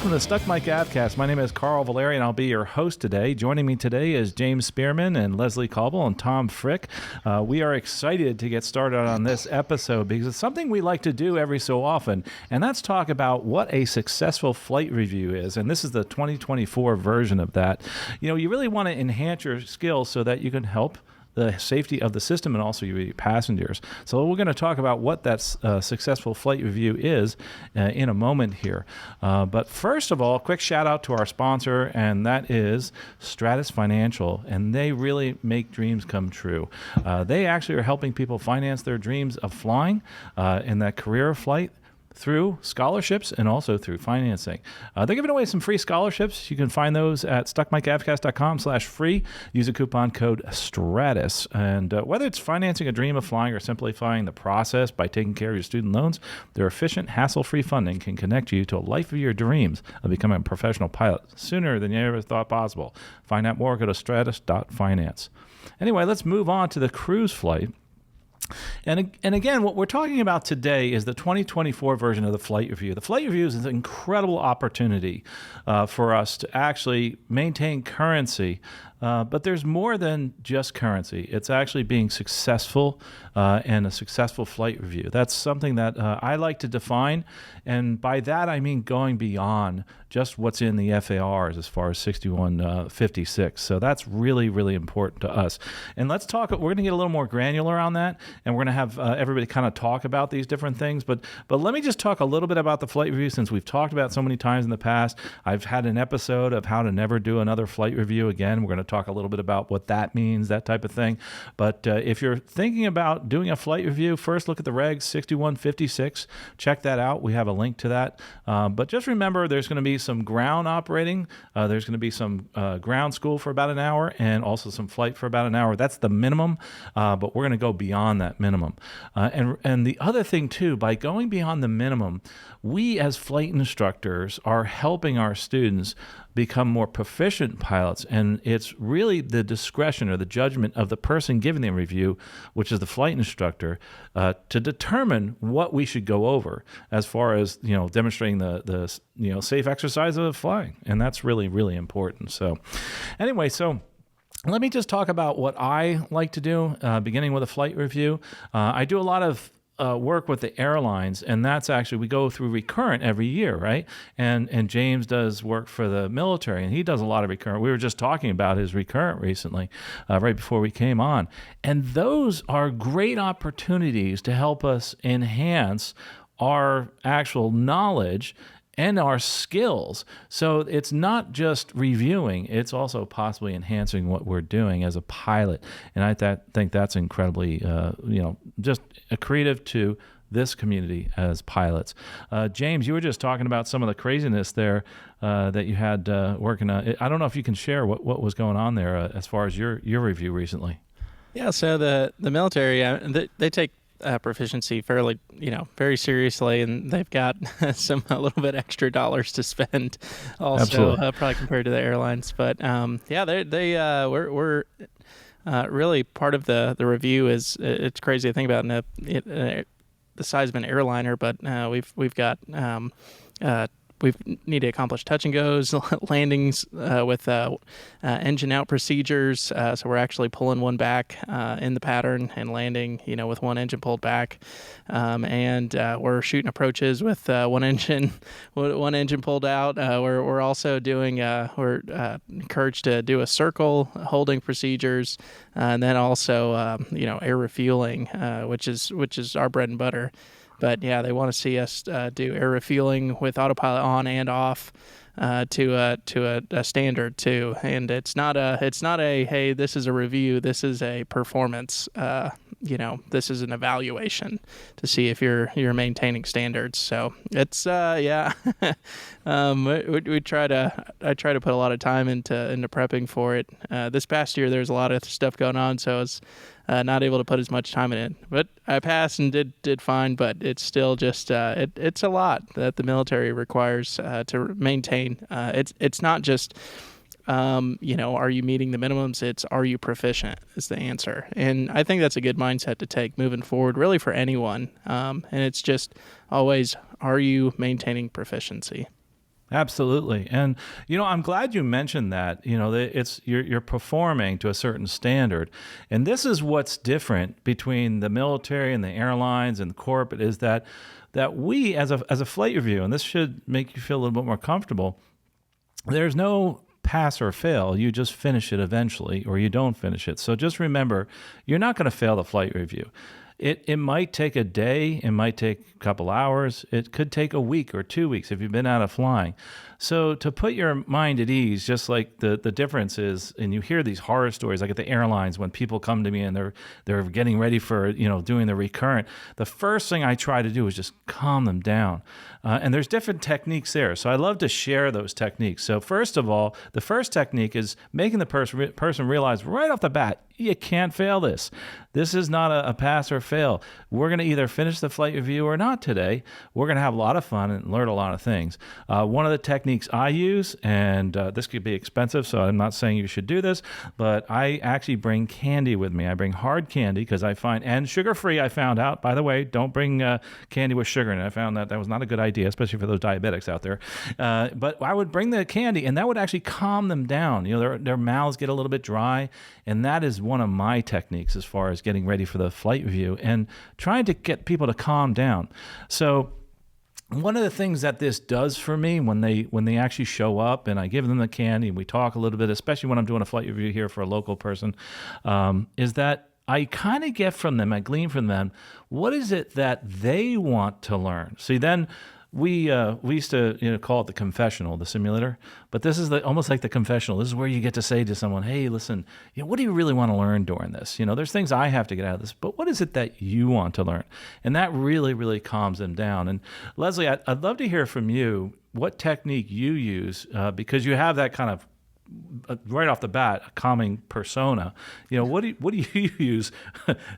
welcome to Stuck Mic AvCast. My name is Carl Valeri, and I'll be your host today. Joining me today is James Spearman and Leslie Caldwell and Tom Frick. We are excited to get started on this episode because it's something we like to do every so often, and that's talk about what a successful flight review is. And this is the 2024 version of that. You know, you really want to enhance your skills so that you can help the safety of the system and also your passengers. So we're going to talk about what that successful flight review is in a moment here. But first of all, quick shout out to our sponsor, and that is Stratus Financial, and they really make dreams come true. They actually are helping people finance their dreams of flying in that career of flight, through scholarships and also through financing. They're giving away some free scholarships. You can find those at stuckmicavcast.com/free. Use a coupon code STRATUS. And whether it's financing a dream of flying or simplifying the process by taking care of your student loans, their efficient, hassle-free funding can connect you to a life of your dreams of becoming a professional pilot sooner than you ever thought possible. Find out more, go to stratus.finance. Anyway, let's move on to the cruise flight. And again, what we're talking about today is the 2024 version of the flight review. The flight review is an incredible opportunity for us to actually maintain currency. But there's more than just currency. It's actually being successful and a successful flight review. That's something that I like to define. And by that, I mean going beyond just what's in the FARs as far as 6156. So that's really, really important to us. And let's talk, we're going to get a little more granular on that. And we're going to have everybody kind of talk about these different things. But let me just talk a little bit about the flight review since we've talked about it so many times in the past. I've had an episode of how to never do another flight review again. We're going to talk a little bit about what that means, that type of thing. But if you're thinking about doing a flight review, first look at the regs 6156. Check that out. We have a link to that. But just remember, there's going to be some ground operating. There's going to be some ground school for about an hour and also some flight for about an hour. That's the minimum, but we're going to go beyond that minimum. And the other thing, too, by going beyond the minimum, we as flight instructors are helping our students become more proficient pilots, and it's really the discretion or the judgment of the person giving the review, which is the flight instructor, to determine what we should go over as far as demonstrating the safe exercise of flying, and that's really, really important. So anyway, let me just talk about what I like to do, beginning with a flight review. I do a lot of work with the airlines, and that's actually, we go through recurrent every year, right? And James does work for the military, and he does a lot of recurrent. We were just talking about his recurrent recently, right before we came on. And those are great opportunities to help us enhance our actual knowledge and our skills. So it's not just reviewing, it's also possibly enhancing what we're doing as a pilot. And I think that's incredibly, just accretive to this community as pilots. James, you were just talking about some of the craziness there that you had working on. I don't know if you can share what was going on there as far as your review recently. Yeah, so the military, they take proficiency fairly, very seriously, and they've got a little bit extra dollars to spend also, probably compared to the airlines. But we're really part of the review is, it's crazy to think about the size of an airliner, but we've got we need to accomplish touch and goes, landings with engine out procedures. So we're actually pulling one back in the pattern and landing, with one engine pulled back. And we're shooting approaches with one engine pulled out. We're also doing, we're encouraged to do a circle holding procedures, and then also, air refueling, which is our bread and butter. But yeah, they want to see us do air refueling with autopilot on and off to a standard too. And it's not a hey, this is a review. This is a performance. This is an evaluation to see if you're maintaining standards. So it's I try to put a lot of time into prepping for it. This past year, there's a lot of stuff going on, so it's not able to put as much time in it, but I passed and did fine. But it's still just it's a lot that the military requires to maintain. It's not just are you meeting the minimums? It's are you proficient is the answer, and I think that's a good mindset to take moving forward, really for anyone. And it's just always, are you maintaining proficiency? Absolutely. And, I'm glad you mentioned that. It's you're performing to a certain standard. And this is what's different between the military and the airlines and the corporate is that we as a flight review, and this should make you feel a little bit more comfortable, there's no pass or fail. You just finish it eventually or you don't finish it. So just remember, you're not going to fail the flight review. It might take a day, it might take a couple hours, it could take a week or 2 weeks if you've been out of flying. So to put your mind at ease, just like the difference is, and you hear these horror stories like at the airlines when people come to me and they're getting ready for doing the recurrent. The first thing I try to do is just calm them down, and there's different techniques there. So I love to share those techniques. So first of all, the first technique is making the person realize right off the bat, you can't fail this. This is not a pass or fail. We're going to either finish the flight review or not today. We're going to have a lot of fun and learn a lot of things. One of the techniques I use, and this could be expensive, so I'm not saying you should do this, but I actually bring candy with me. I bring hard candy because I find, and sugar-free, I found out, by the way, don't bring candy with sugar in it. I found that was not a good idea, especially for those diabetics out there. But I would bring the candy, and that would actually calm them down. Their mouths get a little bit dry, and that is one of my techniques as far as getting ready for the flight review and trying to get people to calm down. So one of the things that this does for me when they actually show up and I give them the candy and we talk a little bit, especially when I'm doing a flight review here for a local person, is that I kind of get from them, I glean from them, what is it that they want to learn? See, then we used to call it the confessional, the simulator, but this is almost like the confessional. This is where you get to say to someone, hey, listen, what do you really want to learn during this? There's things I have to get out of this, but what is it that you want to learn? And that really, really calms them down. And Leslie, I'd love to hear from you what technique you use because you have that kind of right off the bat, a calming persona. What do you use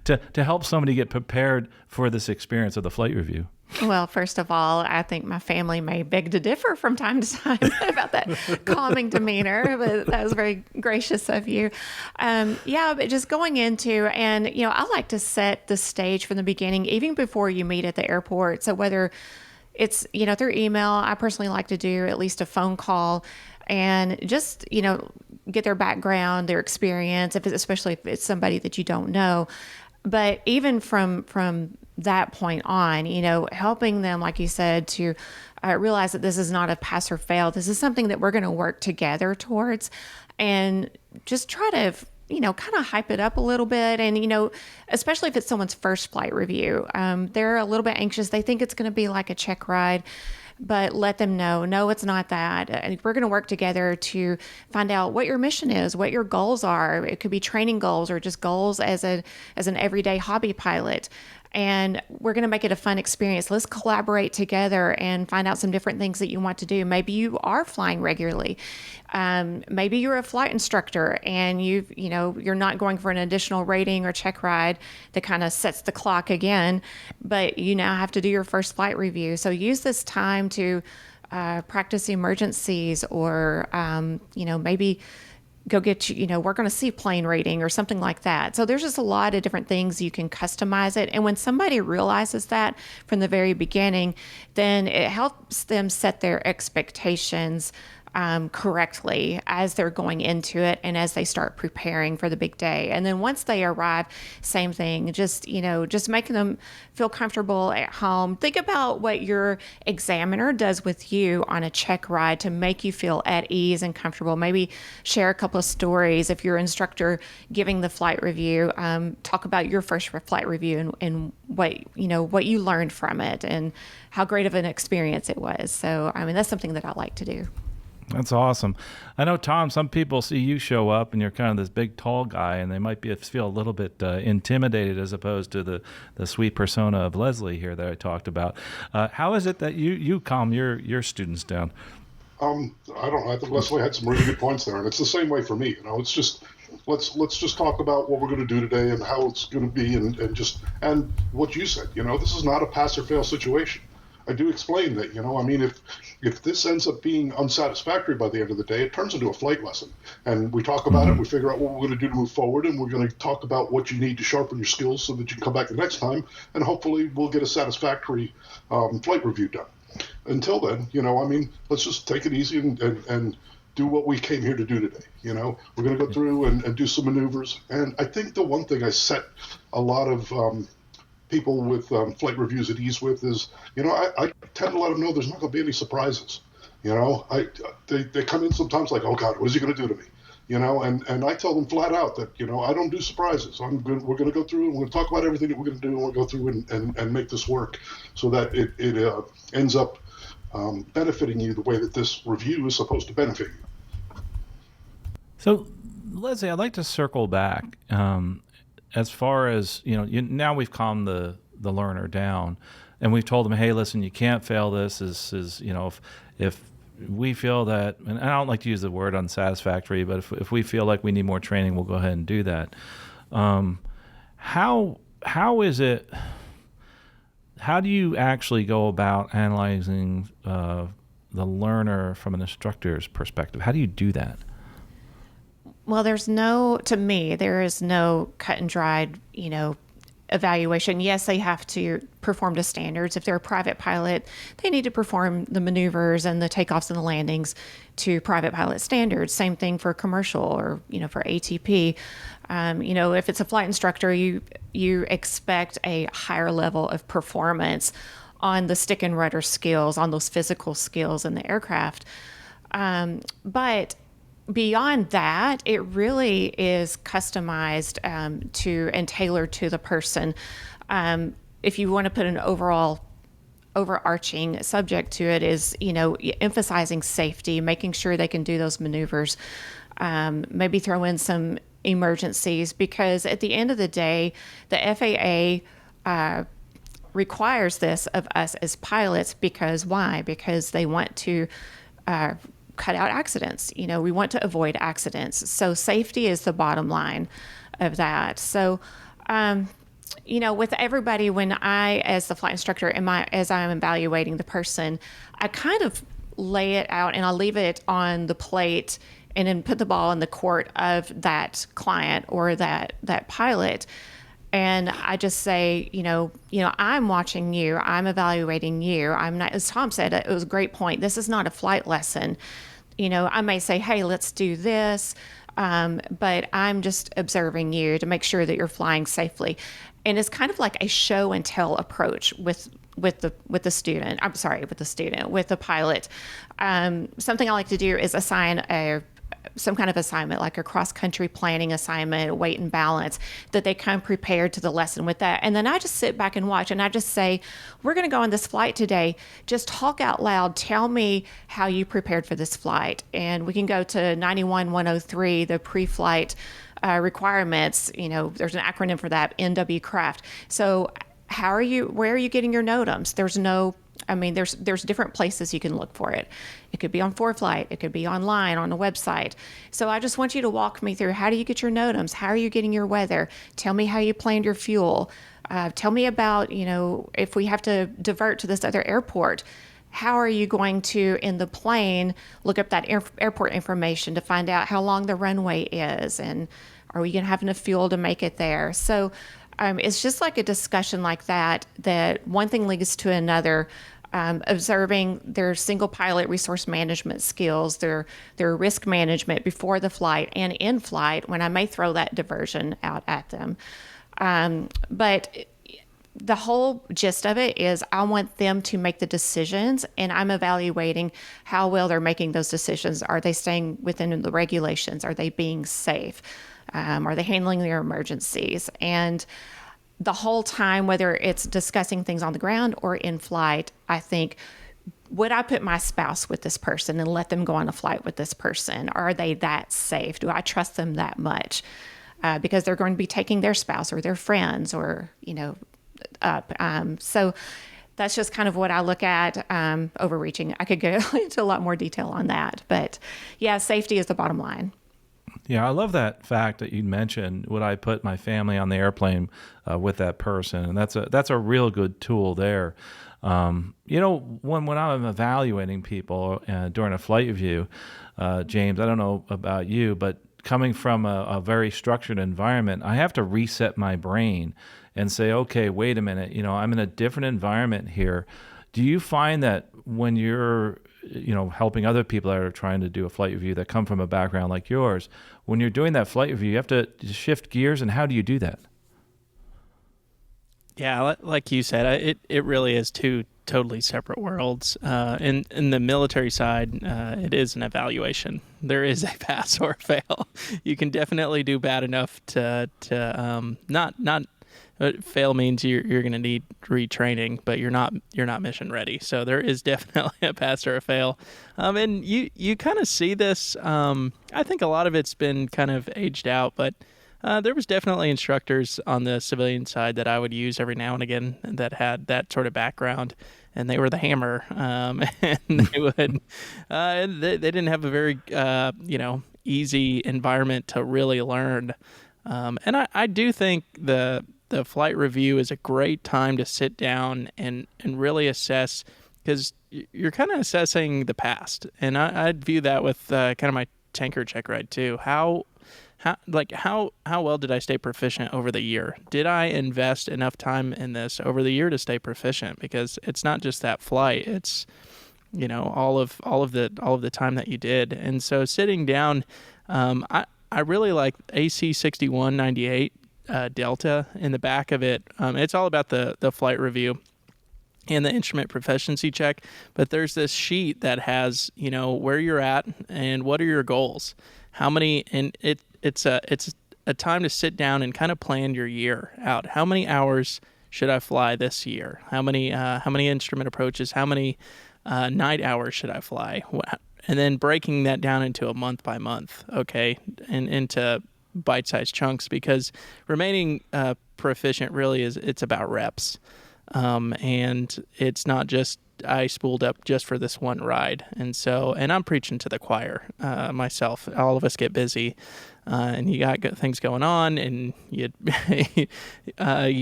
to help somebody get prepared for this experience of the flight review? Well, first of all, I think my family may beg to differ from time to time about that calming demeanor, but that was very gracious of you. But just going into, and, I like to set the stage from the beginning, even before you meet at the airport. So whether it's, through email, I personally like to do at least a phone call and just, get their background, their experience, especially if it's somebody that you don't know. But even from that point on, helping them, like you said, to realize that this is not a pass or fail. This is something that we're going to work together towards and just try to, kind of hype it up a little bit. And, especially if it's someone's first flight review, they're a little bit anxious. They think it's going to be like a check ride. But let them know, no, it's not that. And we're going to work together to find out what your mission is, what your goals are. It could be training goals or just goals as an everyday hobby pilot. And we're going to make it a fun experience. Let's collaborate together and find out some different things that you want to do. Maybe you are flying regularly. Maybe you're a flight instructor and you're not going for an additional rating or check ride that kind of sets the clock again, but you now have to do your first flight review. So use this time to practice emergencies or, maybe go get work on a seaplane rating or something like that. So there's just a lot of different things you can customize it. And when somebody realizes that from the very beginning, then it helps them set their expectations correctly as they're going into it and as they start preparing for the big day. And then once they arrive, same thing, just making them feel comfortable at home. Think about what your examiner does with you on a check ride to make you feel at ease and comfortable. Maybe share a couple of stories. If your instructor giving the flight review, talk about your first flight review and what you learned from it and how great of an experience it was. So, that's something that I like to do. That's awesome. I know, Tom, some people see you show up and you're kind of this big, tall guy, and they might feel a little bit intimidated as opposed to the sweet persona of Leslie here that I talked about. How is it that you calm your students down? I don't know. I think Leslie had some really good points there, and it's the same way for me. It's just let's just talk about what we're going to do today and how it's going to be, and what you said. This is not a pass or fail situation. I do explain that, if this ends up being unsatisfactory by the end of the day, it turns into a flight lesson. And we talk about it, we figure out what we're going to do to move forward, and we're going to talk about what you need to sharpen your skills so that you can come back the next time, and hopefully we'll get a satisfactory flight review done. until then, I mean, let's just take it easy and do what we came here to do today. We're going to go through and do some maneuvers. And I think the one thing I set a lot of people with flight reviews at ease with is, I tend to let them know there's not going to be any surprises. They come in sometimes like, oh God, what is he going to do to me? And I tell them flat out that, I don't do surprises. We're going to go through and we're going to talk about everything that we're going to do, and we'll go through and make this work so that it ends up benefiting you the way that this review is supposed to benefit you. So, Leslie, I'd like to circle back as far as, now we've calmed the learner down, and we've told them, hey, listen, you can't fail this. This is, if we feel that, and I don't like to use the word unsatisfactory, but if we feel like we need more training, we'll go ahead and do that. How is it? How do you actually go about analyzing the learner from an instructor's perspective? How do you do that? Well, there is no cut and dried, evaluation. Yes, they have to perform to standards. If they're a private pilot, they need to perform the maneuvers and the takeoffs and the landings to private pilot standards. Same thing for commercial or, for ATP. If it's a flight instructor, you expect a higher level of performance on the stick and rudder skills, on those physical skills in the aircraft. But beyond that, it really is customized to and tailored to the person. If you want to put an overarching subject to it, is emphasizing safety, making sure they can do those maneuvers, maybe throw in some emergencies, because at the end of the day, the FAA requires this of us as pilots. Because why? Because they want to cut out accidents. We want to avoid accidents. So safety is the bottom line of that. So, with everybody, when I, as the flight instructor, as I'm evaluating the person, I kind of lay it out and I leave it on the plate and then put the ball in the court of that client or that pilot. And I just say, I'm watching you, I'm evaluating you. I'm not, as Tom said, it was a great point. This is not a flight lesson. I may say, hey, let's do this. But I'm just observing you to make sure that you're flying safely. And it's kind of like a show and tell approach with the pilot. Something I like to do is assign some kind of assignment, like a cross-country planning assignment, weight and balance, that they come prepared to the lesson with that. And then I just sit back and watch, and I just say, we're going to go on this flight today. Just talk out loud. Tell me how you prepared for this flight. And we can go to 91-103, the pre-flight requirements. There's an acronym for that, NW Craft. So where are you getting your NOTAMs? There's different places you can look for it. It could be on ForeFlight. It could be online on a website. So I just want you to walk me through, how do you get your NOTAMs? How are you getting your weather? Tell me how you planned your fuel. Tell me about, if we have to divert to this other airport, how are you going to, in the plane, look up that airport information to find out how long the runway is, and are we going to have enough fuel to make it there? So it's just like a discussion like that one thing leads to another. Observing their single pilot resource management skills, their risk management before the flight and in flight, when I may throw that diversion out at them. But the whole gist of it is I want them to make the decisions, and I'm evaluating how well they're making those decisions. Are they staying within the regulations? Are they being safe? Are they handling their emergencies? And the whole time, whether it's discussing things on the ground or in flight, I think, would I put my spouse with this person and let them go on a flight with this person? Are they that safe? Do I trust them that much? Because they're going to be taking their spouse or their friends or, up. So that's just kind of what I look at, overreaching. I could go into a lot more detail on that. But yeah, safety is the bottom line. Yeah, I love that fact that you mentioned. Would I put my family on the airplane with that person? And that's a real good tool there. When I'm evaluating people during a flight review, James, I don't know about you, but coming from a very structured environment, I have to reset my brain and say, okay, wait a minute, I'm in a different environment here. Do you find that when you're helping other people that are trying to do a flight review that come from a background like yours, when you're doing that flight review, you have to shift gears, and how do you do that? Yeah, like you said, it really is two totally separate worlds. In the military side, it is an evaluation. There is a pass or fail. You can definitely do bad enough to not fail means you're going to need retraining, but you're not mission ready. So there is definitely a pass or a fail. And you kind of see this. I think a lot of it's been kind of aged out, but there was definitely instructors on the civilian side that I would use every now and again that had that sort of background, and they were the hammer. And they would, they didn't have a very, easy environment to really learn. And I do think the flight review is a great time to sit down and really assess, because you're kind of assessing the past. And I'd view that with kind of my tanker check ride too. How well did I stay proficient over the year? Did I invest enough time in this over the year to stay proficient? Because it's not just that flight; it's all of the time that you did. And so sitting down, I really like AC 6198 Delta in the back of it. It's all about the flight review and the instrument proficiency check. But there's this sheet that has where you're at and what are your goals. How many, and it's a time to sit down and kind of plan your year out. How many hours should I fly this year? How many instrument approaches? How many night hours should I fly? And then breaking that down into a month by month, okay, and into bite-sized chunks, because remaining proficient really it's about reps, and it's not just I spooled up just for this one ride. And I'm preaching to the choir myself. All of us get busy, and you got things going on, and you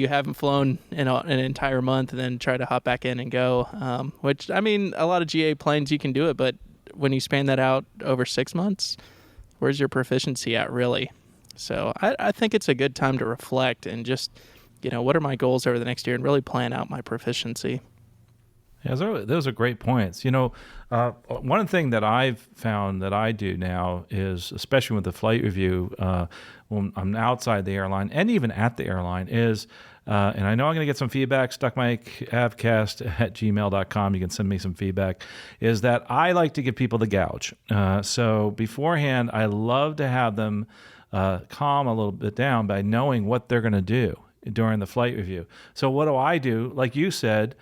haven't flown in an entire month, and then try to hop back in and go. Which, I mean, a lot of GA planes you can do it, but when you span that out over 6 months, where's your proficiency at really? So I think it's a good time to reflect and just, what are my goals over the next year, and really plan out my proficiency. Yeah, those are great points. One thing that I've found that I do now is, especially with the flight review, when I'm outside the airline and even at the airline, is, and I know I'm going to get some feedback, stuckmike@avcast@gmail.com. You can send me some feedback, is that I like to give people the gouge. So beforehand, I love to have them calm a little bit down by knowing what they're going to do during the flight review. So what do? Like you said,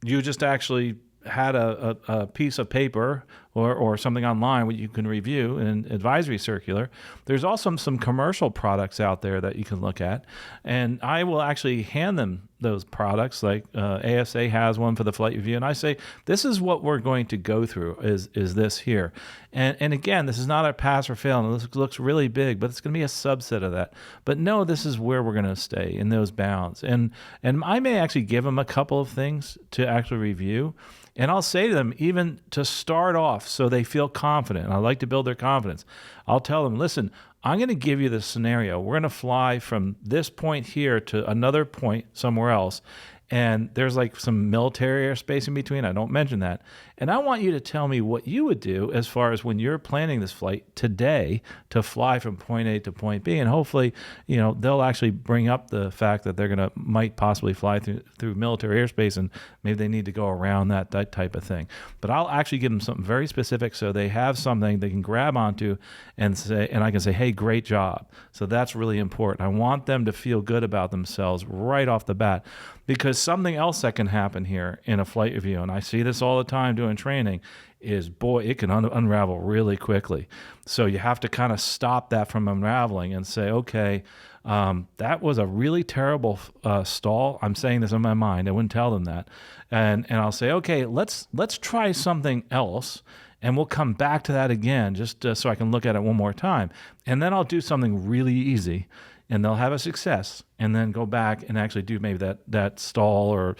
you just actually had a piece of paper or something online where you can review, an advisory circular. There's also some commercial products out there that you can look at, and I will actually hand them those products. Like ASA has one for the flight review, and I say, this is what we're going to go through, is this here. And again, this is not a pass or fail, and this looks really big, but it's going to be a subset of that. But no, this is where we're going to stay, in those bounds. And I may actually give them a couple of things to actually review, and I'll say to them, even to start off, so they feel confident, and I like to build their confidence, I'll tell them, listen, I'm going to give you this scenario. We're going to fly from this point here to another point somewhere else, and there's like some military airspace in between. I don't mention that. And I want you to tell me what you would do as far as when you're planning this flight today to fly from point A to point B. And hopefully, they'll actually bring up the fact that they're might possibly fly through military airspace, and maybe they need to go around that type of thing. But I'll actually give them something very specific, so they have something they can grab onto and I can say, hey, great job. So that's really important. I want them to feel good about themselves right off the bat, because something else that can happen here in a flight review, and I see this all the time doing training, is, boy, it can unravel really quickly. So you have to kind of stop that from unraveling and say, okay, that was a really terrible stall. I'm saying this in my mind. I wouldn't tell them that. And I'll say, okay, let's try something else, and we'll come back to that again, just so I can look at it one more time. And then I'll do something really easy, and they'll have a success, and then go back and actually do maybe that stall or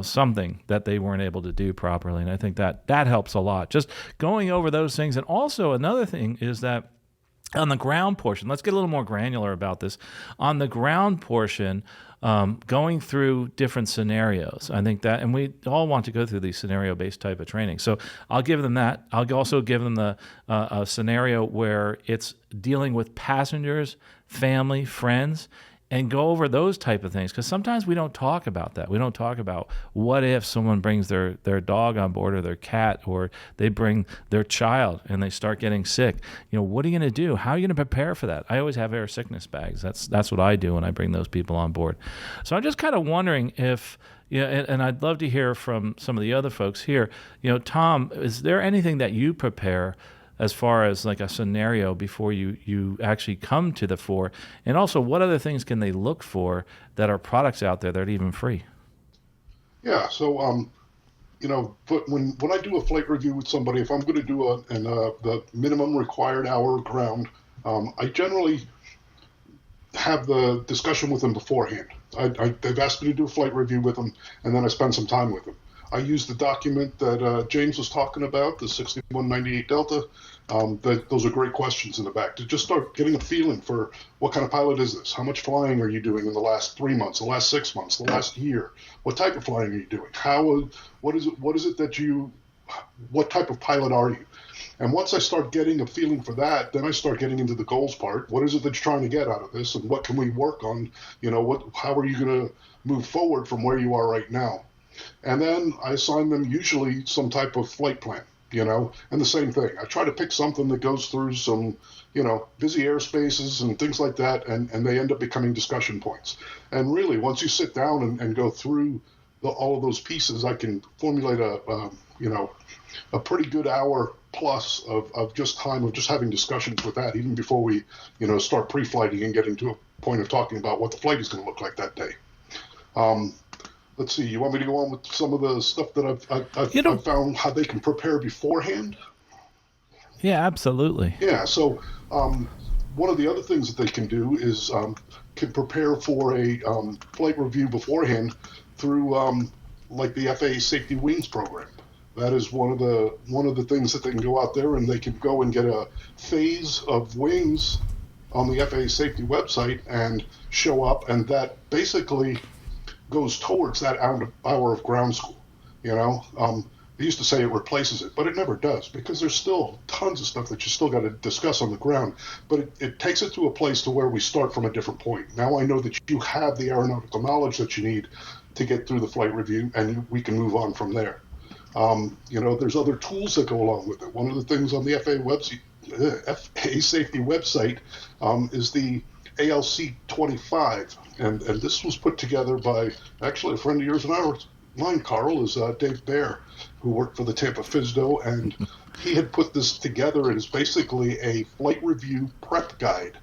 something that they weren't able to do properly. And I think that helps a lot, just going over those things. And also another thing is that On the ground portion, let's get a little more granular about this. On the ground portion, going through different scenarios, I think that, and we all want to go through these scenario-based type of training. So I'll give them that. I'll also give them the a scenario where it's dealing with passengers, family, friends, and go over those type of things, because sometimes we don't talk about that. We don't talk about what if someone brings their dog on board, or their cat, or they bring their child and they start getting sick. What are you going to do? How are you going to prepare for that? I always have air sickness bags. That's what I do when I bring those people on board. So I'm just kind of wondering if, and I'd love to hear from some of the other folks here. Tom, is there anything that you prepare as far as like a scenario before you actually come to the fore? And also, what other things can they look for that are products out there that are even free? Yeah, so but when I do a flight review with somebody, if I'm going to do the minimum required hour ground, I generally have the discussion with them beforehand. They've asked me to do a flight review with them, and then I spend some time with them. I use the document that James was talking about, the 6198 Delta. Those are great questions in the back to just start getting a feeling for what kind of pilot is this? How much flying are you doing in the last 3 months, the last 6 months, the last year? What type of flying are you doing? What type of pilot are you? And once I start getting a feeling for that, then I start getting into the goals part. What is it that you're trying to get out of this, and what can we work on? How are you going to move forward from where you are right now? And then I assign them usually some type of flight plan, and the same thing. I try to pick something that goes through some, busy airspaces and things like that, and they end up becoming discussion points. And really, once you sit down and go through all of those pieces, I can formulate a pretty good hour plus of just time of just having discussions with that, even before we, start pre-flighting and getting to a point of talking about what the flight is going to look like that day. Let's see. You want me to go on with some of the stuff that I've found how they can prepare beforehand? Yeah, absolutely. Yeah. So one of the other things that they can do is can prepare for a flight review beforehand through like the FAA Safety Wings program. That is one of the things that they can go out there and they can go and get a phase of wings on the FAA Safety website and show up, and that basically goes towards that hour of ground school. They used to say it replaces it, but it never does, because there's still tons of stuff that you still got to discuss on the ground. But it takes it to a place to where we start from a different point. Now I know that you have the aeronautical knowledge that you need to get through the flight review, and we can move on from there. There's other tools that go along with it. One of the things on the FAA Safety website is the ALC 25, and this was put together by actually a friend of yours and mine, Carl, is Dave Baer, who worked for the Tampa FSDO, and he had put this together, and it's basically a flight review prep guide,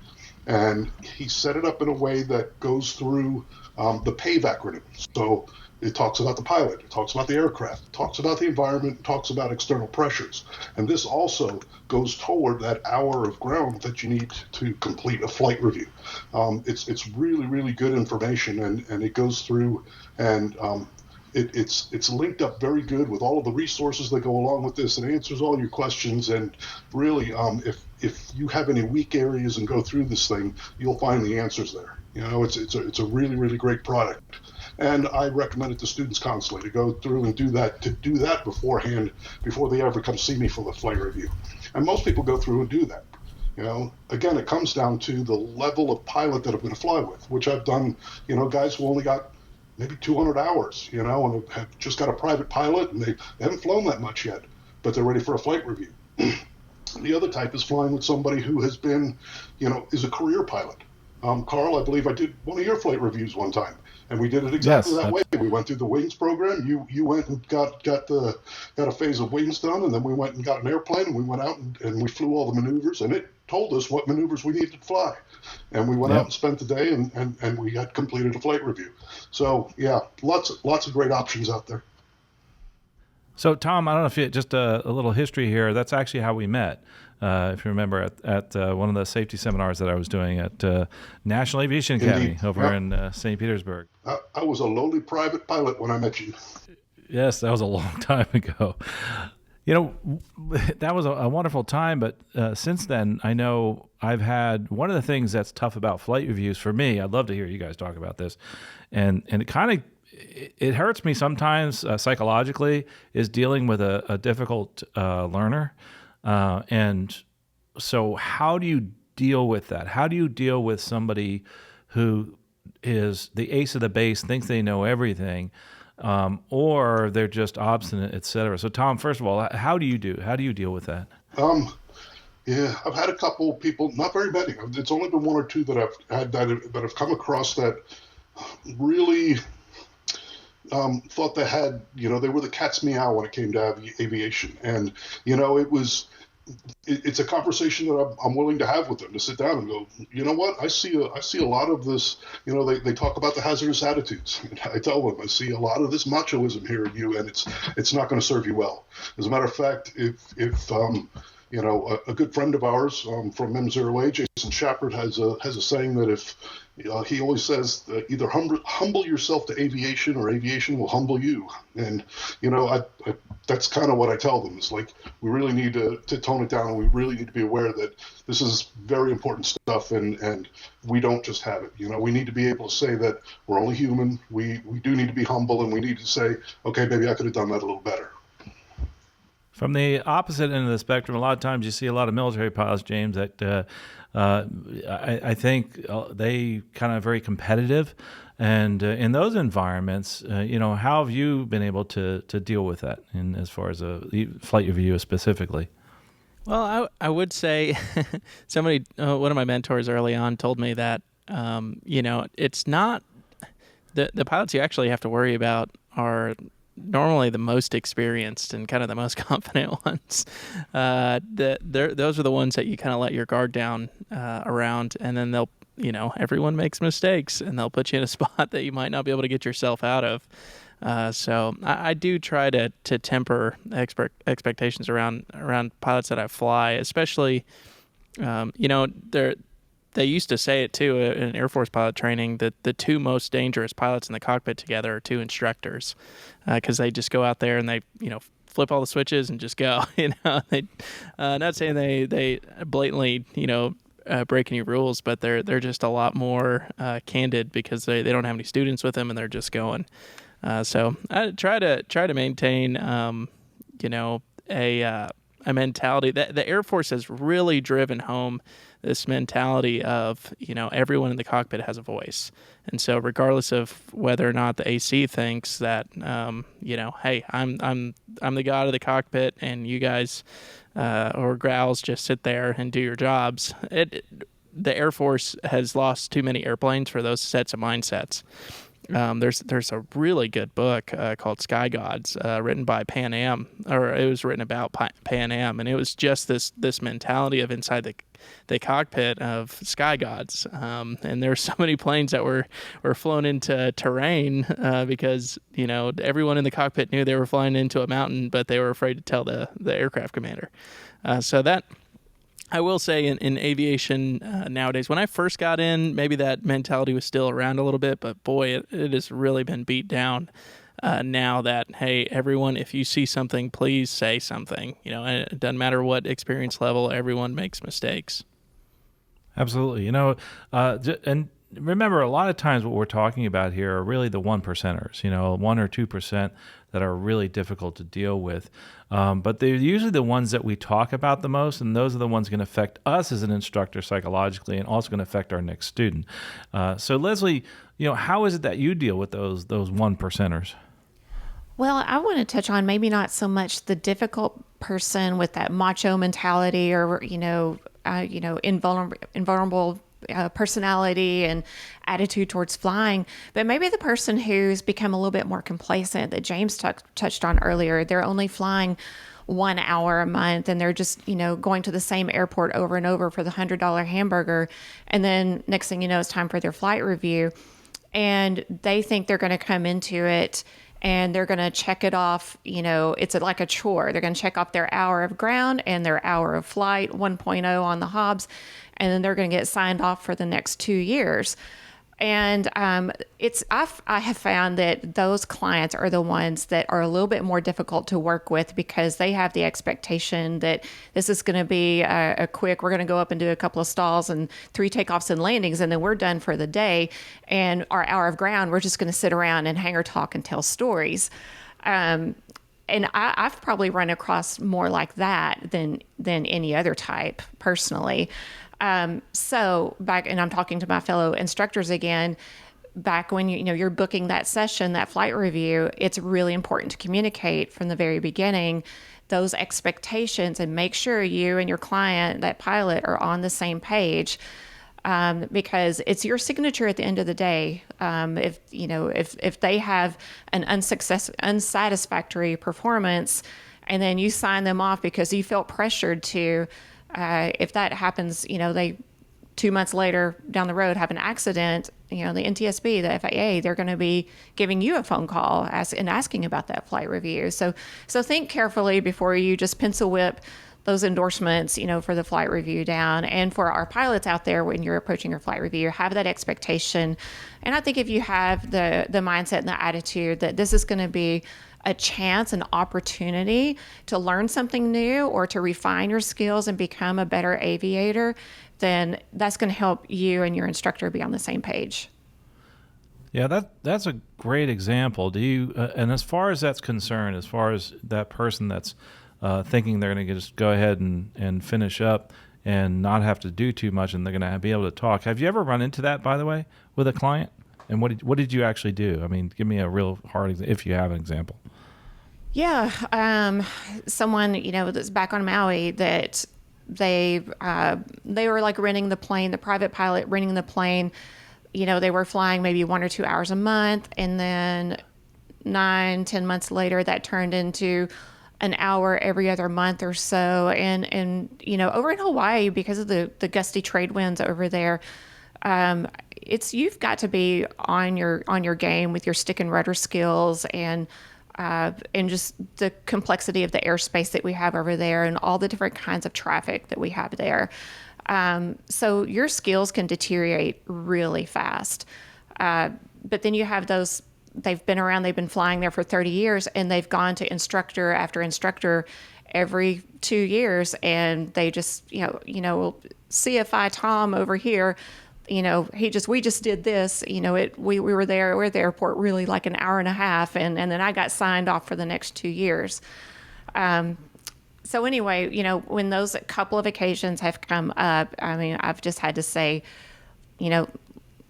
and he set it up in a way that goes through the PAVE acronym. So it talks about the pilot, it talks about the aircraft, it talks about the environment, it talks about external pressures. And this also goes toward that hour of ground that you need to complete a flight review. It's really, really good information, and it goes through, and it's linked up very good with all of the resources that go along with this, and answers all your questions. And really, if you have any weak areas and go through this thing, you'll find the answers there. It's a really, really great product. And I recommend it to students constantly to go through and do that beforehand, before they ever come see me for the flight review. And most people go through and do that. Again, it comes down to the level of pilot that I'm going to fly with, which I've done, guys who only got maybe 200 hours, and have just got a private pilot, and they haven't flown that much yet, but they're ready for a flight review. The other type is flying with somebody who has been, is a career pilot. Carl, I believe I did one of your flight reviews one time, and we did it exactly that way. We went through the wings program. You went and got a phase of wings done, and then we went and got an airplane, and we went out and we flew all the maneuvers, and it told us what maneuvers we needed to fly. And we went out and spent the day, and we had completed a flight review. So yeah, lots of great options out there. So Tom, I don't know if you, just a little history here. That's actually how we met. If you remember, at one of the safety seminars that I was doing at National Aviation Academy over in St. Petersburg. I was a lowly private pilot when I met you. Yes, that was a long time ago. That was a wonderful time, but since then, I know I've had one of the things that's tough about flight reviews for me. I'd love to hear you guys talk about this, and it hurts me sometimes psychologically, is dealing with a difficult learner, and so how do you deal with that? How do you deal with somebody who is the ace of the base, thinks they know everything? Or they're just obstinate, et cetera. So, Tom, first of all, how do you deal with that? Yeah, I've had a couple people, not very many. It's only been one or two that I've had that have come across that really thought they had, they were the cat's meow when it came to aviation, and it's a conversation that I'm willing to have with them, to sit down and go, you know what, I see a lot of this, they talk about the hazardous attitudes. And I tell them, I see a lot of this machoism here in you, and it's not going to serve you well. As a matter of fact, if a good friend of ours from M0A, Jason Shepard, has a saying that if he always says either humble yourself to aviation or aviation will humble you. And, that's kind of what I tell them. It's like, we really need to tone it down, and we really need to be aware that this is very important stuff, and we don't just have it. We need to be able to say that we're only human. We do need to be humble, and we need to say, okay, maybe I could have done that a little better. From the opposite end of the spectrum, a lot of times you see a lot of military pilots, James, that I think they kind of very competitive. And in those environments, how have you been able to deal with that, as far as a flight review specifically? Well, I would say one of my mentors early on told me that, it's not the pilots you actually have to worry about are normally the most experienced and kind of the most confident ones. Those are the ones that you kind of let your guard down around, and then they'll, everyone makes mistakes, and they'll put you in a spot that you might not be able to get yourself out of. So I do try to temper expectations around pilots that I fly, especially, they used to say it too in Air Force pilot training that the two most dangerous pilots in the cockpit together are two instructors, because they just go out there and they, flip all the switches and just go. They, not saying they blatantly, break any rules, but they're just a lot more candid because they don't have any students with them and they're just going. So I try to maintain, a mentality that the Air Force has really driven home this mentality of, everyone in the cockpit has a voice. And so regardless of whether or not the AC thinks that, hey, I'm the god of the cockpit and you guys, or growls, just sit there and do your jobs. The Air Force has lost too many airplanes for those sets of mindsets. There's a really good book called Sky Gods, written by Pan Am, or it was written about Pan Am, and it was just this mentality of inside the cockpit of Sky Gods. And there's so many planes that were flown into terrain because everyone in the cockpit knew they were flying into a mountain, but they were afraid to tell the aircraft commander. So that. I will say in aviation nowadays, when I first got in, maybe that mentality was still around a little bit, but boy, it has really been beat down now that, hey, everyone, if you see something, please say something. And it doesn't matter what experience level, everyone makes mistakes. Absolutely. And remember, a lot of times what we're talking about here are really the 1%ers, 1 or 2% that are really difficult to deal with. But they're usually the ones that we talk about the most, and those are the ones going to affect us as an instructor psychologically and also going to affect our next student. So Leslie, how is it that you deal with those 1%ers? Well, I want to touch on maybe not so much the difficult person with that macho mentality or, invulnerable personality and attitude towards flying, but maybe the person who's become a little bit more complacent that James touched on earlier. They're only flying 1 hour a month and they're just, going to the same airport over and over for the $100 hamburger. And then next thing you know, it's time for their flight review. And they think they're going to come into it and they're going to check it off. It's like a chore. They're going to check off their hour of ground and their hour of flight 1.0 on the Hobbs. And then they're going to get signed off for the next 2 years. And I have found that those clients are the ones that are a little bit more difficult to work with because they have the expectation that this is going to be a quick, we're going to go up and do a couple of stalls and 3 takeoffs and landings, and then we're done for the day. And our hour of ground, we're just going to sit around and hangar talk and tell stories. And I've probably run across more like that than any other type personally. So back, and I'm talking to my fellow instructors again, back when you're booking that session, that flight review, it's really important to communicate from the very beginning those expectations and make sure you and your client, that pilot, are on the same page. Because it's your signature at the end of the day. If they have an unsatisfactory performance, and then you sign them off because you felt pressured to, if that happens, they 2 months later down the road have an accident, the NTSB, the FAA, they're going to be giving you a phone call and asking about that flight review. So think carefully before you just pencil whip those endorsements, for the flight review down. And for our pilots out there, when you're approaching your flight review, have that expectation. And I think if you have the mindset and the attitude that this is going to be a chance, an opportunity to learn something new or to refine your skills and become a better aviator, then that's going to help you and your instructor be on the same page. Yeah, that's a great example. Do you, and as far as that's concerned, as far as that person that's thinking they're going to just go ahead and finish up and not have to do too much and they're going to be able to talk. Have you ever run into that, by the way, with a client? And what did you actually do? I mean, give me a real hard example, if you have an example. Yeah. Someone, that's back on Maui that they were like renting the plane, the private pilot renting the plane. They were flying maybe 1 or 2 hours a month. And then 9-10 months later, that turned into an hour every other month or so. And over in Hawaii, because of the gusty trade winds over there, you've got to be on your game with your stick and rudder skills and just the complexity of the airspace that we have over there and all the different kinds of traffic that we have there. So your skills can deteriorate really fast. But then you have those, they've been flying there for 30 years and they've gone to instructor after instructor every 2 years. And they just, CFI Tom over here, we just did this, we were there, we're at the airport really like an hour and a half. And then I got signed off for the next 2 years. So anyway, when those couple of occasions have come up, I mean, I've just had to say,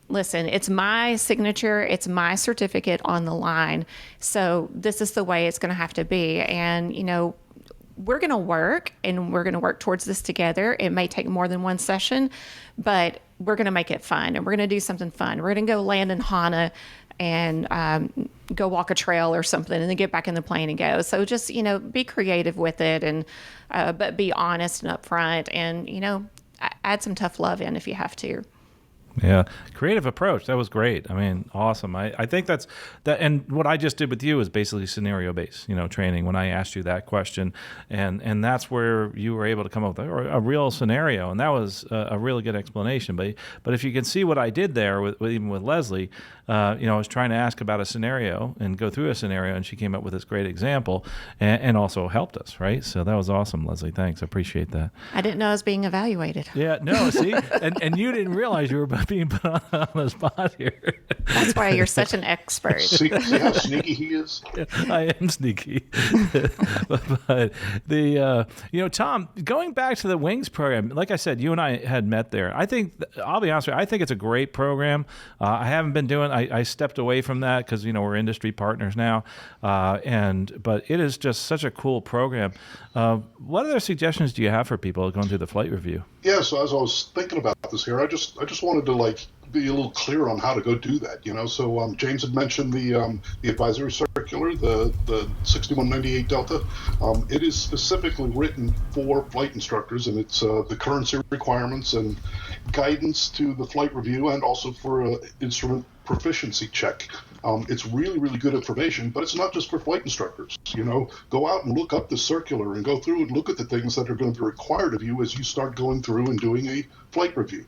listen, it's my signature, it's my certificate on the line. So this is the way it's going to have to be. And, we're going to work and we're going to work towards this together. It may take more than one session, but we're going to make it fun and we're going to do something fun. We're going to go land in Hana and go walk a trail or something and then get back in the plane and go. So just, be creative with it and, but be honest and upfront and, add some tough love in if you have to. Yeah. Creative approach. That was great. I mean, awesome. I think that's that. And what I just did with you is basically scenario based, training when I asked you that question and that's where you were able to come up with a real scenario. And that was a really good explanation. But if you can see what I did there even with Leslie, I was trying to ask about a scenario and go through a scenario and she came up with this great example and also helped us. Right. So that was awesome, Leslie. Thanks. I appreciate that. I didn't know I was being evaluated. Yeah. No, see, and you didn't realize you were being put on the spot here. That's why you're such an expert. See how sneaky he is? I am sneaky. but the, Tom, going back to the Wings program, like I said, you and I had met there. I think, I'll be honest with you, I think it's a great program. I haven't been doing, I stepped away from that because, we're industry partners now. But it is just such a cool program. What other suggestions do you have for people going through the flight review? Yeah, so as I was thinking about this here, I just wanted to be a little clear on how to go do that. So James had mentioned the advisory circular, the 6198 Delta. It is specifically written for flight instructors, and it's the currency requirements and guidance to the flight review, and also for an instrument proficiency check. It's really, really good information, but it's not just for flight instructors. Go out and look up the circular and go through and look at the things that are going to be required of you as you start going through and doing a flight review.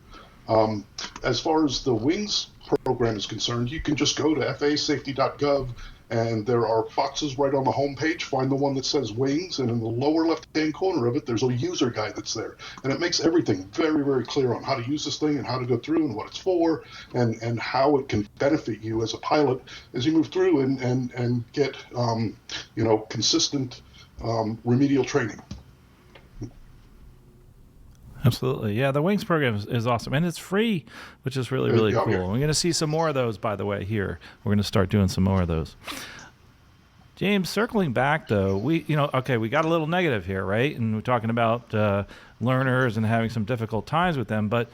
As far as the wings program is concerned, you can just go to FAAsafety.gov, and there are boxes right on the home page. Find the one that says wings, and in the lower left-hand corner of it, there's a user guide that's there. And it makes everything very, very clear on how to use this thing and how to go through and what it's for, and how it can benefit you as a pilot as you move through and get, consistent remedial training. Absolutely. Yeah, the Wings program is awesome. And it's free, which is really, really cool. Yeah. We're going to see some more of those, by the way, here. We're going to start doing some more of those. James, circling back, though, we got a little negative here, right? And we're talking about learners and having some difficult times with them. But,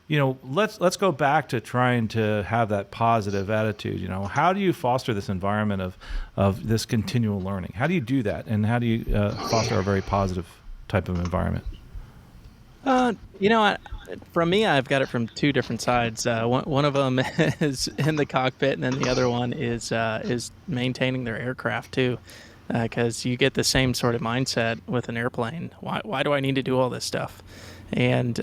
let's go back to trying to have that positive attitude. How do you foster this environment of this continual learning? How do you do that? And how do you foster a very positive type of environment? From me, I've got it from two different sides. One of them is in the cockpit, and then the other one is maintaining their aircraft too, because you get the same sort of mindset with an airplane. Why do I need to do all this stuff? And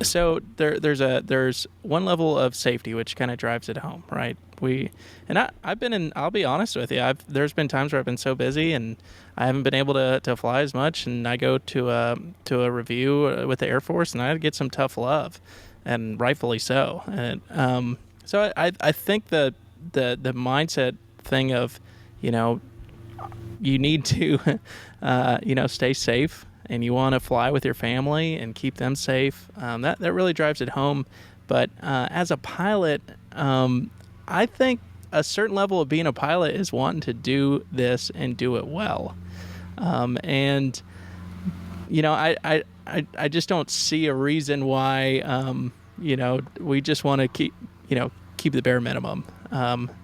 so there's one level of safety which kind of drives it home, right? I've been in. I'll be honest with you. There's been times where I've been so busy and I haven't been able to fly as much, and I go to a review with the Air Force, and I get some tough love, and rightfully so. And so I think the mindset thing of, you need to stay safe, and you want to fly with your family and keep them safe. That really drives it home. But as a pilot, I think a certain level of being a pilot is wanting to do this and do it well. I just don't see a reason why, we just want to keep the bare minimum.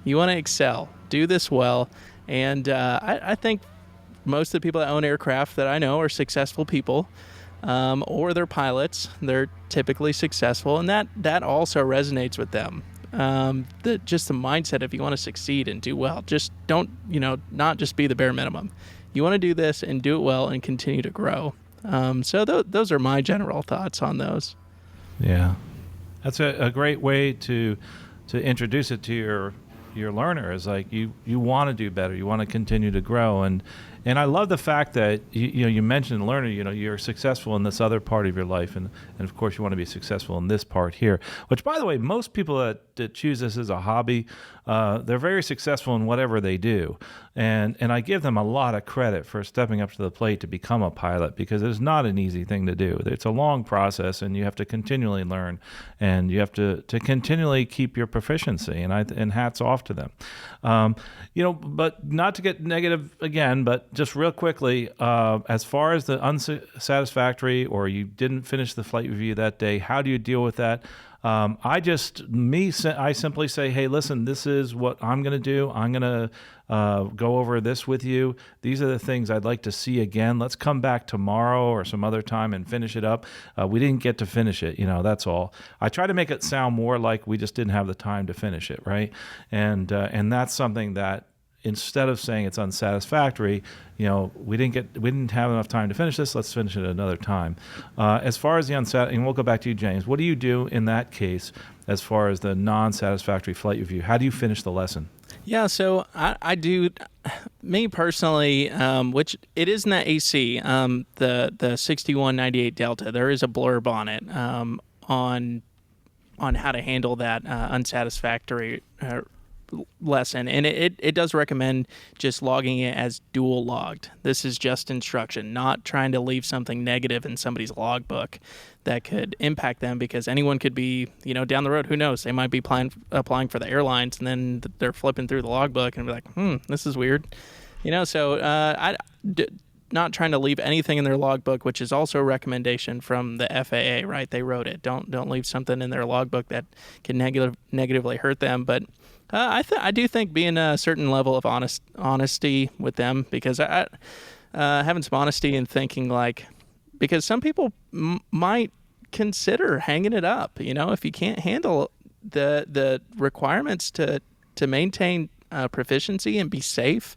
You want to excel, do this well. And I think most of the people that own aircraft that I know are successful people, or they're pilots. They're typically successful, and that also resonates with them. Just the mindset, if you want to succeed and do well, just don't, not just be the bare minimum. You want to do this and do it well and continue to grow. So those are my general thoughts on those. Yeah, that's a great way to introduce it to your learner. Is like you want to do better, you want to continue to grow, and I love the fact that you mentioned learner. You're successful in this other part of your life, and of course you want to be successful in this part here. Which, by the way, most people that choose this as a hobby, they're very successful in whatever they do, and I give them a lot of credit for stepping up to the plate to become a pilot, because it's not an easy thing to do. It's a long process, and you have to continually learn, and you have to continually keep your proficiency. And hats off to them. But not to get negative again, but just real quickly, as far as the unsatisfactory, or you didn't finish the flight review that day, how do you deal with that? I simply say, hey, listen, this is what I'm going to do. I'm going to go over this with you. These are the things I'd like to see again. Let's come back tomorrow or some other time and finish it up. We didn't get to finish it, that's all. I try to make it sound more like we just didn't have the time to finish it, right? And that's something that, instead of saying it's unsatisfactory, we didn't have enough time to finish this. Let's finish it another time. As far as the and we'll go back to you, James. What do you do in that case as far as the non-satisfactory flight review? How do you finish the lesson? Yeah, so I do, me personally, which it is in the AC, the 6198 Delta. There is a blurb on it on how to handle that unsatisfactory lesson, and it does recommend just logging it as dual logged. This is just instruction, not trying to leave something negative in somebody's logbook that could impact them, because anyone could be, down the road, who knows, they might be applying for the airlines, and then they're flipping through the logbook and be like, this is weird, so not trying to leave anything in their logbook, which is also a recommendation from the FAA, right? They wrote it. Don't leave something in their logbook that can negatively hurt them. But I do think being a certain level of honesty with them, because having some honesty and thinking, because some people might consider hanging it up. If you can't handle the requirements to maintain proficiency and be safe,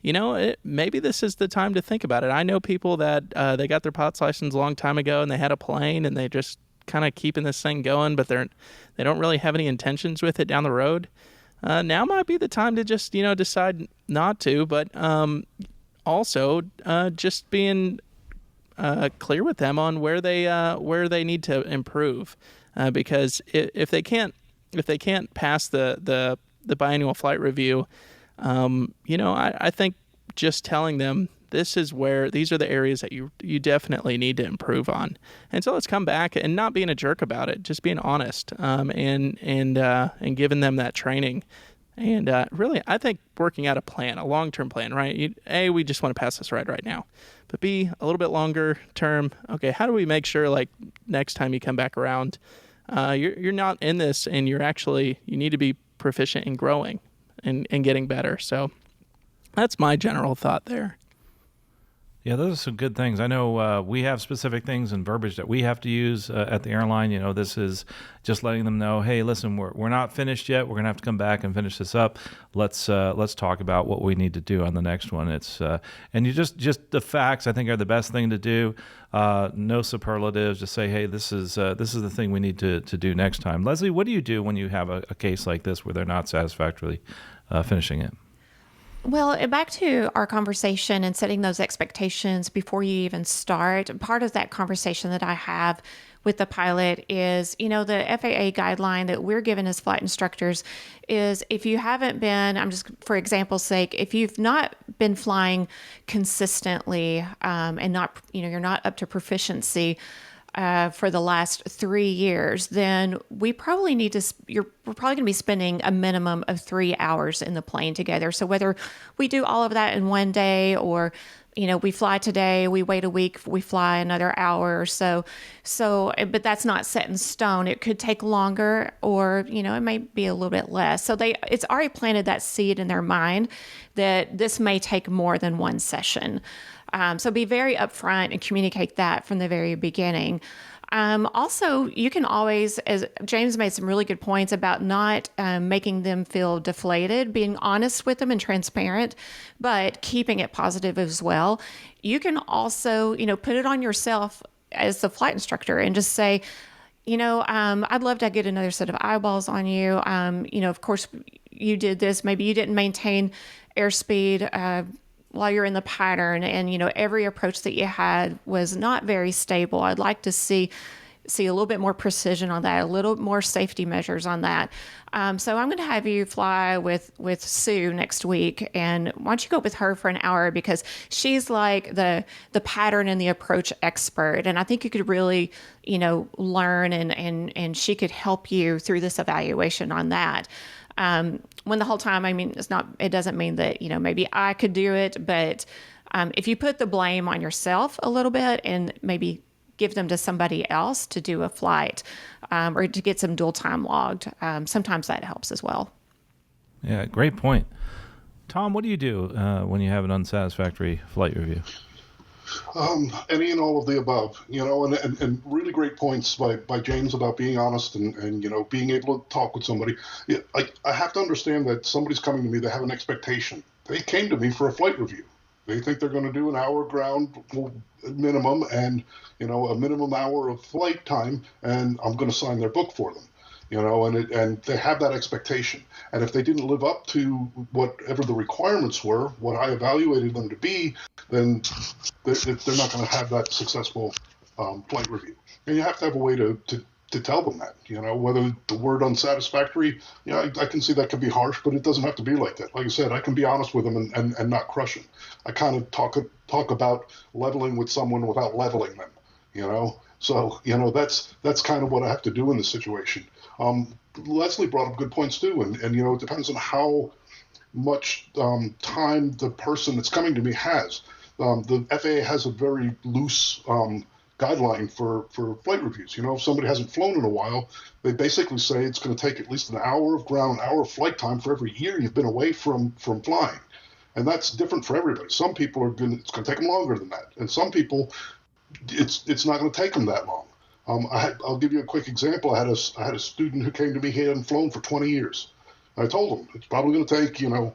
maybe this is the time to think about it. I know people that they got their pilot's license a long time ago, and they had a plane, and they just kind of keeping this thing going, but they don't really have any intentions with it down the road, now might be the time to just, decide not to. But also just being clear with them on where they need to improve, because if they can't pass the biannual flight review, I think just telling them these are the areas that you definitely need to improve on. And so let's come back and not being a jerk about it, just being honest, and giving them that training. And really, I think working out a long-term plan, right? We just want to pass this right now. But B, a little bit longer term, okay, how do we make sure, like, next time you come back around, you're not in this and you need to be proficient in growing and getting better. So that's my general thought there. Yeah, those are some good things. I know we have specific things and verbiage that we have to use at the airline. This is just letting them know, hey, listen, we're not finished yet. We're going to have to come back and finish this up. Let's talk about what we need to do on the next one. It's and you just the facts, I think, are the best thing to do. No superlatives. Just say, hey, this is the thing we need to do next time. Leslie, what do you do when you have a case like this where they're not satisfactorily finishing it? Well, back to our conversation and setting those expectations before you even start. Part of that conversation that I have with the pilot is, the FAA guideline that we're given as flight instructors is if you haven't been, I'm just for example's sake, if you've not been flying consistently and not, you're not up to proficiency for the last 3 years, then we're probably going to be spending a minimum of 3 hours in the plane together. So whether we do all of that in one day or, we fly today, we wait a week, we fly another hour or so. But that's not set in stone. It could take longer or, it may be a little bit less. So it's already planted that seed in their mind that this may take more than one session. So be very upfront and communicate that from the very beginning. Also, you can always, as James made some really good points about not making them feel deflated, being honest with them and transparent, but keeping it positive as well. You can also, put it on yourself as the flight instructor and just say, I'd love to get another set of eyeballs on you. Of course, you did this. Maybe you didn't maintain airspeed while you're in the pattern, and every approach that you had was not very stable. I'd like to see a little bit more precision on that, a little more safety measures on that. So I'm going to have you fly with Sue next week, and why don't you go with her for an hour, because she's like the pattern and the approach expert, and I think you could really learn and she could help you through this evaluation on that. When the whole time, it doesn't mean that, maybe I could do it, but if you put the blame on yourself a little bit and maybe give them to somebody else to do a flight or to get some dual time logged, sometimes that helps as well. Yeah, great point. Tom, what do you do when you have an unsatisfactory flight review? Any and all of the above, and really great points by James about being honest and being able to talk with somebody. Yeah, I have to understand that somebody's coming to me, they have an expectation. They came to me for a flight review. They think they're going to do an hour ground minimum and, a minimum hour of flight time, and I'm going to sign their book for them. And they have that expectation. And if they didn't live up to whatever the requirements were, what I evaluated them to be, then they're not going to have that successful flight review. And you have to have a way to tell them that, whether the word unsatisfactory, I can see that can be harsh, but it doesn't have to be like that. Like I said, I can be honest with them and not crush them. I kind of talk about leveling with someone without leveling them, So, that's kind of what I have to do in this situation. Leslie brought up good points too, and it depends on how much time the person that's coming to me has. The FAA has a very loose guideline for flight reviews. If somebody hasn't flown in a while, they basically say it's going to take at least an hour of ground, hour of flight time for every year you've been away from flying. And that's different for everybody. Some people it's going to take them longer than that. And some people, it's not going to take them that long. I'll give you a quick example. I had a student who came to me. He hadn't flown for 20 years. I told him it's probably going to take 20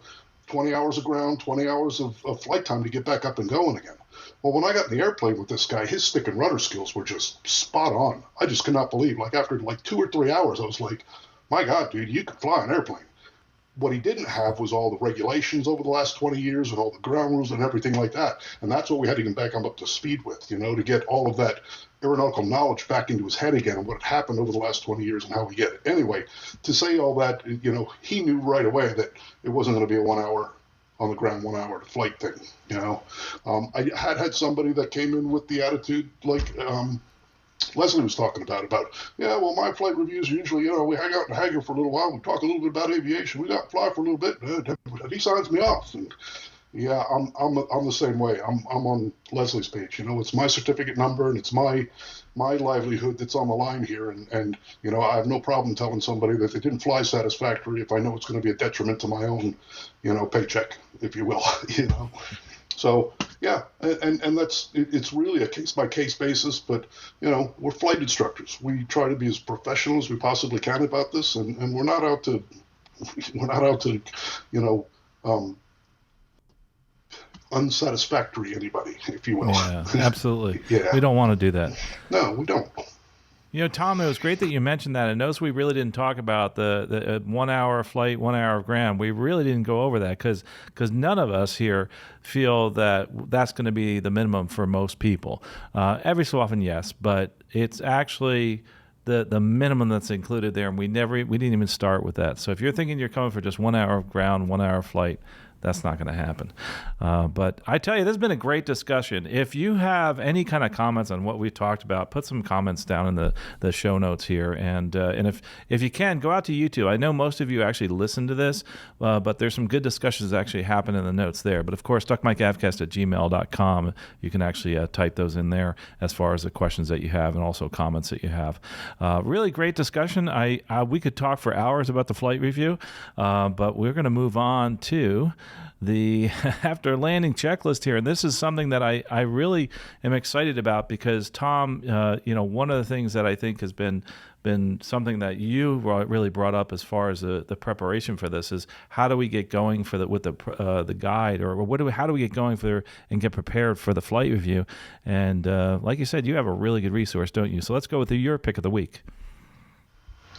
20 hours of ground, 20 hours of flight time to get back up and going again. Well, when I got in the airplane with this guy, his stick and rudder skills were just spot on. I just could not believe, like after like 2 or 3 hours, I was like, my God, dude, you can fly an airplane. What he didn't have was all the regulations over the last 20 years and all the ground rules and everything like that. And that's what we had to get back up to speed with, to get all of that aeronautical knowledge back into his head again and what had happened over the last 20 years and how we get it. Anyway, to say all that, he knew right away that it wasn't going to be a 1 hour on the ground, 1 hour flight thing. I had somebody that came in with the attitude like Leslie was talking about, yeah, well, my flight reviews are usually, we hang out in the hangar for a little while, we talk a little bit about aviation, we got to fly for a little bit, he signs me off. And yeah, I'm the same way. I'm on Leslie's page. It's my certificate number and it's my livelihood that's on the line here. And I have no problem telling somebody that they didn't fly satisfactory if I know it's going to be a detriment to my own, paycheck, if you will, So yeah, and it's really a case by case basis, but we're flight instructors. We try to be as professional as we possibly can about this, and we're not out to unsatisfactory anybody, if you will. Yeah, absolutely. Yeah. We don't want to do that. No, we don't. Tom, it was great that you mentioned that. And notice we really didn't talk about the 1 hour flight, 1 hour of ground. We really didn't go over that because none of us here feel that that's going to be the minimum for most people. Every so often, yes, but it's actually the minimum that's included there, and we didn't even start with that. So if you're thinking you're coming for just 1 hour of ground, 1 hour flight, that's not going to happen. But I tell you, this has been a great discussion. If you have any kind of comments on what we've talked about, put some comments down in the show notes here. And if you can, go out to YouTube. I know most of you actually listen to this, but there's some good discussions that actually happen in the notes there. But of course, duckmikeavcast@gmail.com. You can actually type those in there as far as the questions that you have and also comments that you have. Really great discussion. We could talk for hours about the flight review, but we're going to move on to the after landing checklist here. And this is something that I really am excited about because Tom, one of the things that I think has been something that you really brought up as far as the preparation for this is how do we get going with the guide, or how do we get going and get prepared for the flight review? And like you said, you have a really good resource, don't you? So let's go with your pick of the week.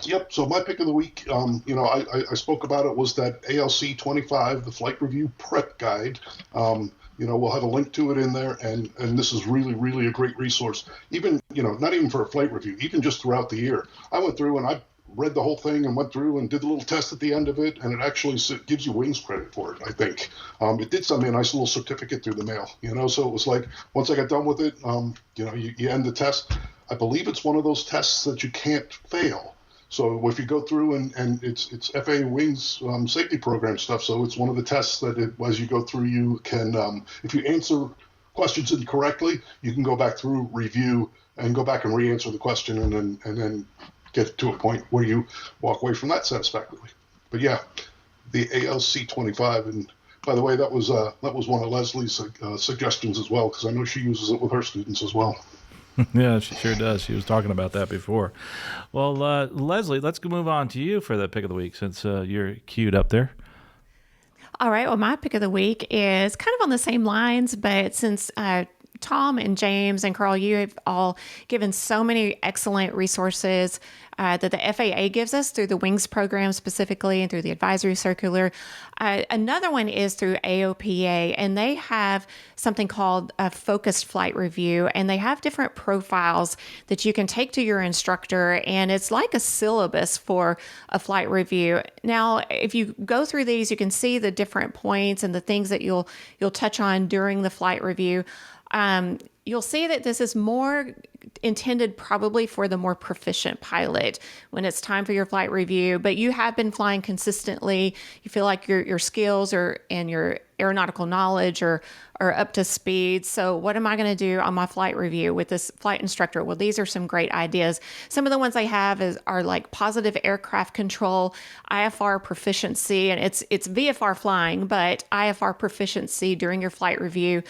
Yep. So my pick of the week, I spoke about it, was that ALC 25, the flight review prep guide. We'll have a link to it in there, and this is really, really a great resource. Even, not even for a flight review, even just throughout the year. I went through and I read the whole thing and went through and did the little test at the end of it, and it actually gives you wings credit for it, I think. It did send me a nice little certificate through the mail, so it was like, once I got done with it, you end the test. I believe it's one of those tests that you can't fail. So if you go through and it's FAA Wings safety program stuff, so it's one of the tests that as you go through, you can, if you answer questions incorrectly, you can go back through, review, and go back and re-answer the question, and then get to a point where you walk away from that satisfactorily. But yeah, the ALC 25, and by the way, that was one of Leslie's suggestions as well, because I know she uses it with her students as well. Yeah, she sure does. She was talking about that before. Well, Leslie, let's move on to you for the pick of the week since you're queued up there. All right. Well, my pick of the week is kind of on the same lines, but since Tom and James and Carl, you have all given so many excellent resources that the FAA gives us through the WINGS program specifically and through the advisory circular. Another one is through AOPA, and they have something called a focused flight review, and they have different profiles that you can take to your instructor, and it's like a syllabus for a flight review. Now, if you go through these, you can see the different points and the things that you'll touch on during the flight review. You'll see that this is more intended probably for the more proficient pilot when it's time for your flight review, but you have been flying consistently. You feel like your skills and your aeronautical knowledge are up to speed. So what am I going to do on my flight review with this flight instructor? Well, these are some great ideas. Some of the ones I have are like positive aircraft control, IFR proficiency, and it's VFR flying, but IFR proficiency during your flight review.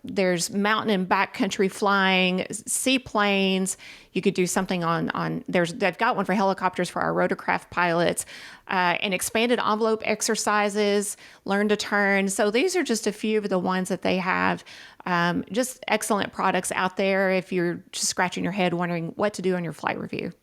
There's mountain and backcountry flying, seaplanes. You could do something they've got one for helicopters for our rotorcraft pilots, and expanded envelope exercises, learn to turn. So these are just a few of the ones that they have. Just excellent products out there if you're just scratching your head wondering what to do on your flight review.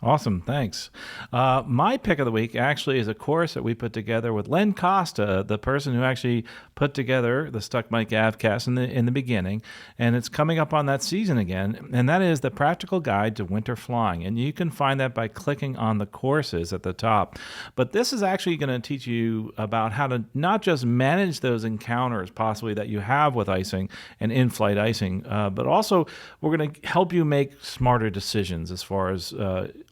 Awesome. Thanks. My pick of the week actually is a course that we put together with Len Costa, the person who actually put together the Stuck Mic AvCast in the beginning. And it's coming up on that season again. And that is the Practical Guide to Winter Flying. And you can find that by clicking on the courses at the top. But this is actually going to teach you about how to not just manage those encounters possibly that you have with icing and in-flight icing, but also we're going to help you make smarter decisions as far as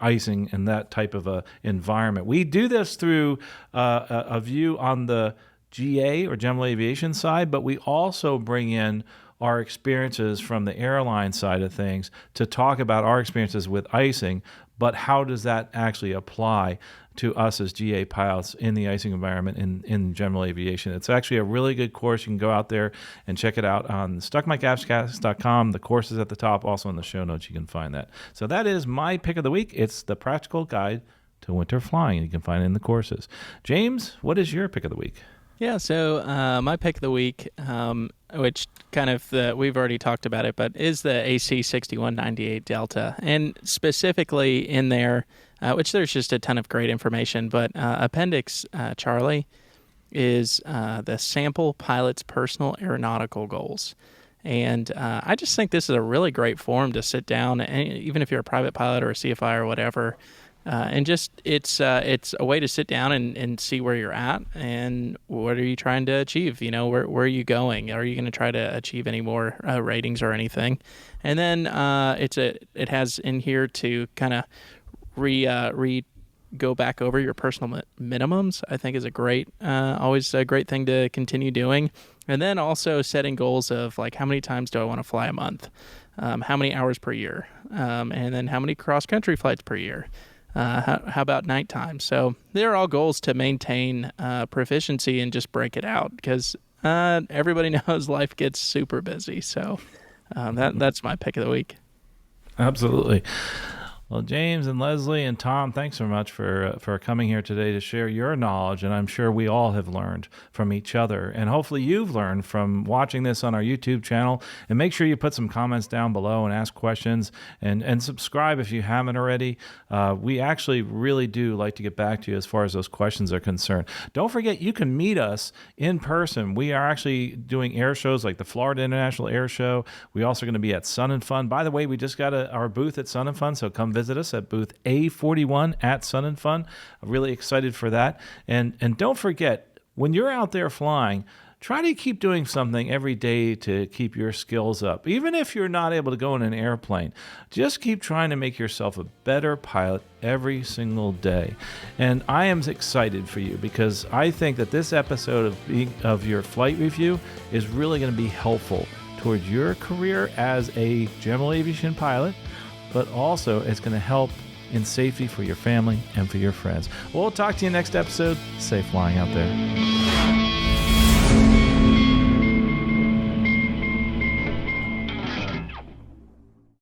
icing and that type of a environment. We do this through a view on the GA or general aviation side, but we also bring in our experiences from the airline side of things to talk about our experiences with icing, but how does that actually apply to us as GA pilots in the icing environment in general aviation. It's actually a really good course. You can go out there and check it out on stuckmicavcast.com. The course is at the top. Also in the show notes, you can find that. So that is my pick of the week. It's the Practical Guide to Winter Flying. You can find it in the courses. James, what is your pick of the week? Yeah, so my pick of the week, which kind of we've already talked about it, but is the AC6198 Delta. And specifically in there, which there's just a ton of great information, but Appendix Charlie is the sample pilot's personal aeronautical goals. And I just think this is a really great forum to sit down, and even if you're a private pilot or a CFI or whatever, and just it's a way to sit down and see where you're at and what are you trying to achieve. You know, where are you going? Are you going to try to achieve any more ratings or anything? And then it has in here to kind of go back over your personal minimums. I think is always a great thing to continue doing. And then also setting goals of like how many times do I want to fly a month, how many hours per year, and then how many cross country flights per year. How about nighttime? So they're all goals to maintain proficiency and just break it out because everybody knows life gets super busy. So that's my pick of the week. Absolutely. Well, James and Leslie and Tom, thanks so much for coming here today to share your knowledge. And I'm sure we all have learned from each other. And hopefully you've learned from watching this on our YouTube channel. And make sure you put some comments down below and ask questions and subscribe if you haven't already. We actually really do like to get back to you as far as those questions are concerned. Don't forget, you can meet us in person. We are actually doing air shows like the Florida International Air Show. We're also going to be at Sun and Fun. By the way, we just got our booth at Sun and Fun, so come visit us at booth A41 at Sun and Fun. I'm really excited for that. And don't forget, when you're out there flying, try to keep doing something every day to keep your skills up. Even if you're not able to go in an airplane, just keep trying to make yourself a better pilot every single day. And I am excited for you because I think that this episode of your flight review is really going to be helpful towards your career as a general aviation pilot, but also it's going to help in safety for your family and for your friends. We'll talk to you next episode. Safe flying out there.